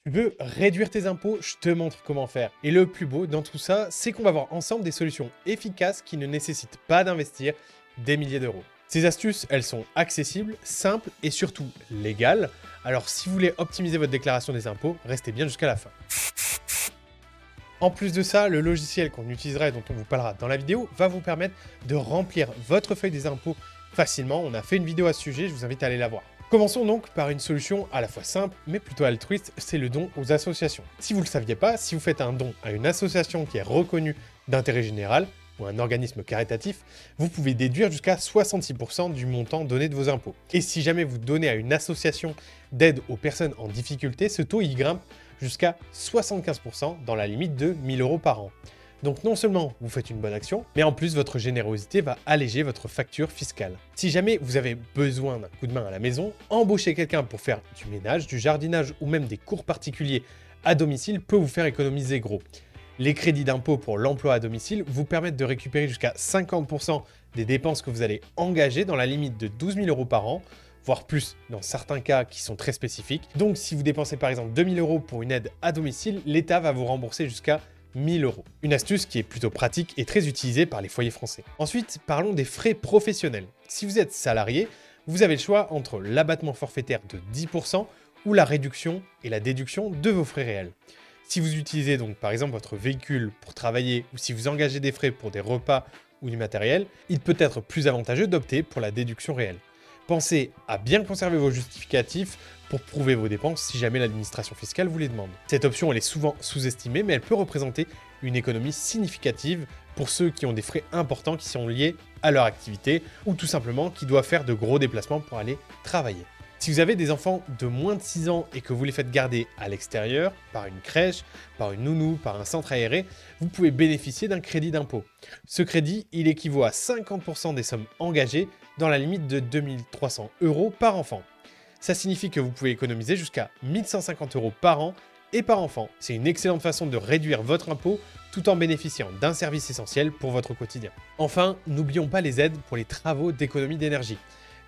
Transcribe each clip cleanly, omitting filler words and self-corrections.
Tu veux réduire tes impôts? Je te montre comment faire. Et le plus beau dans tout ça, c'est qu'on va voir ensemble des solutions efficaces qui ne nécessitent pas d'investir des milliers d'euros. Ces astuces, elles sont accessibles, simples et surtout légales. Alors si vous voulez optimiser votre déclaration des impôts, restez bien jusqu'à la fin. En plus de ça, le logiciel qu'on utilisera et dont on vous parlera dans la vidéo va vous permettre de remplir votre feuille des impôts facilement. On a fait une vidéo à ce sujet, je vous invite à aller la voir. Commençons donc par une solution à la fois simple mais plutôt altruiste, c'est le don aux associations. Si vous ne le saviez pas, si vous faites un don à une association qui est reconnue d'intérêt général ou un organisme caritatif, vous pouvez déduire jusqu'à 66% du montant donné de vos impôts. Et si jamais vous donnez à une association d'aide aux personnes en difficulté, ce taux y grimpe jusqu'à 75% dans la limite de 1000 euros par an. Donc non seulement vous faites une bonne action, mais en plus votre générosité va alléger votre facture fiscale. Si jamais vous avez besoin d'un coup de main à la maison, embaucher quelqu'un pour faire du ménage, du jardinage ou même des cours particuliers à domicile peut vous faire économiser gros. Les crédits d'impôt pour l'emploi à domicile vous permettent de récupérer jusqu'à 50% des dépenses que vous allez engager dans la limite de 12 000 euros par an, voire plus dans certains cas qui sont très spécifiques. Donc si vous dépensez par exemple 2 000 euros pour une aide à domicile, l'État va vous rembourser jusqu'à 1000 euros. Une astuce qui est plutôt pratique et très utilisée par les foyers français. Ensuite, parlons des frais professionnels. Si vous êtes salarié, vous avez le choix entre l'abattement forfaitaire de 10% ou la réduction et la déduction de vos frais réels. Si vous utilisez donc par exemple votre véhicule pour travailler ou si vous engagez des frais pour des repas ou du matériel, il peut être plus avantageux d'opter pour la déduction réelle. Pensez à bien conserver vos justificatifs pour prouver vos dépenses si jamais l'administration fiscale vous les demande. Cette option elle est souvent sous-estimée mais elle peut représenter une économie significative pour ceux qui ont des frais importants qui sont liés à leur activité ou tout simplement qui doivent faire de gros déplacements pour aller travailler. Si vous avez des enfants de moins de 6 ans et que vous les faites garder à l'extérieur, par une crèche, par une nounou, par un centre aéré, vous pouvez bénéficier d'un crédit d'impôt. Ce crédit, il équivaut à 50% des sommes engagées dans la limite de 2300 euros par enfant. Ça signifie que vous pouvez économiser jusqu'à 1150 euros par an et par enfant. C'est une excellente façon de réduire votre impôt tout en bénéficiant d'un service essentiel pour votre quotidien. Enfin, n'oublions pas les aides pour les travaux d'économie d'énergie.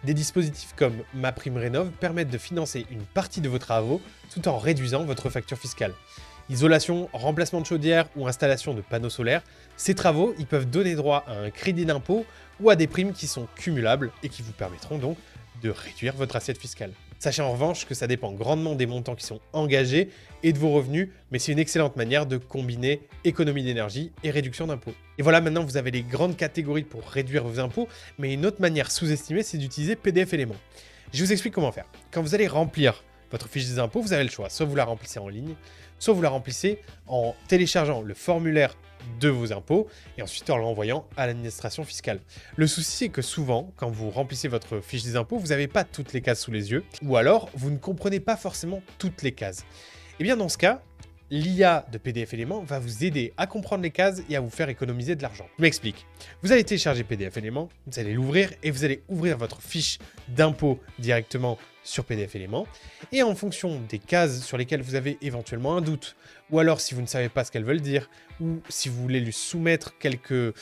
Des dispositifs comme MaPrimeRénov' permettent de financer une partie de vos travaux tout en réduisant votre facture fiscale. Isolation, remplacement de chaudière ou installation de panneaux solaires, ces travaux ils peuvent donner droit à un crédit d'impôt ou à des primes qui sont cumulables et qui vous permettront donc de réduire votre assiette fiscale. Sachez en revanche que ça dépend grandement des montants qui sont engagés et de vos revenus, mais c'est une excellente manière de combiner économie d'énergie et réduction d'impôts. Et voilà, maintenant vous avez les grandes catégories pour réduire vos impôts, mais une autre manière sous-estimée, c'est d'utiliser PDF Éléments. Je vous explique comment faire. Quand vous allez remplir votre fiche des impôts, vous avez le choix. Soit vous la remplissez en ligne, soit vous la remplissez en téléchargeant le formulaire de vos impôts et ensuite en l'envoyant à l'administration fiscale. Le souci, c'est que souvent, quand vous remplissez votre fiche des impôts, vous n'avez pas toutes les cases sous les yeux ou alors vous ne comprenez pas forcément toutes les cases. Et bien dans ce cas, l'IA de PDF Éléments va vous aider à comprendre les cases et à vous faire économiser de l'argent. Je m'explique. Vous allez télécharger PDF Éléments, vous allez l'ouvrir et vous allez ouvrir votre fiche d'impôt directement sur PDF Éléments. Et en fonction des cases sur lesquelles vous avez éventuellement un doute, ou alors si vous ne savez pas ce qu'elles veulent dire, ou si vous voulez lui soumettre quelques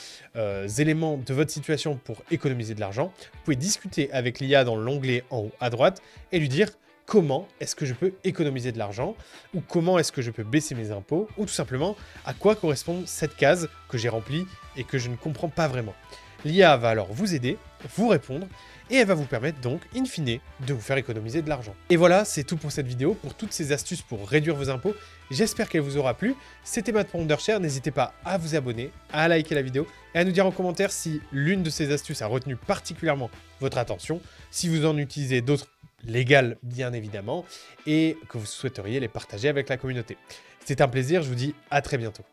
éléments de votre situation pour économiser de l'argent, vous pouvez discuter avec l'IA dans l'onglet en haut à droite et lui dire comment est-ce que je peux économiser de l'argent, ou comment est-ce que je peux baisser mes impôts, ou tout simplement à quoi correspond cette case que j'ai remplie et que je ne comprends pas vraiment. L'IA va alors vous aider, vous répondre, et elle va vous permettre donc, in fine, de vous faire économiser de l'argent. Et voilà, c'est tout pour cette vidéo, pour toutes ces astuces pour réduire vos impôts. J'espère qu'elle vous aura plu. C'était Matt pour Wondershare, n'hésitez pas à vous abonner, à liker la vidéo, et à nous dire en commentaire si l'une de ces astuces a retenu particulièrement votre attention, si vous en utilisez d'autres légales bien évidemment, et que vous souhaiteriez les partager avec la communauté. C'était un plaisir, je vous dis à très bientôt.